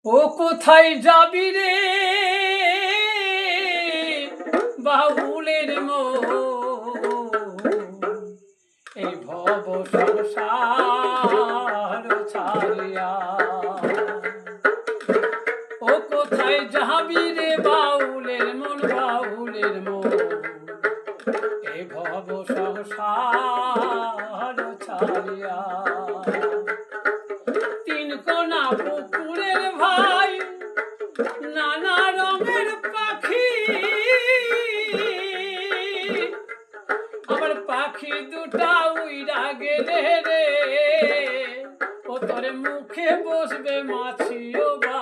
ও কোথায় যাবি রে বাউলের মন, এই ভব সংসার ছাড়িয়া। ও কোথায় যাবি রে বাউলের মন, বাউলের মন, এই ভব সংসার ছাড়িয়া। তিন কোনা পুকুরের ভাই নানা রঙের পাখি, আমার পাখি দুটা উইরা গেলে রে, ও তোর মুখে বসবে মাছি ও বা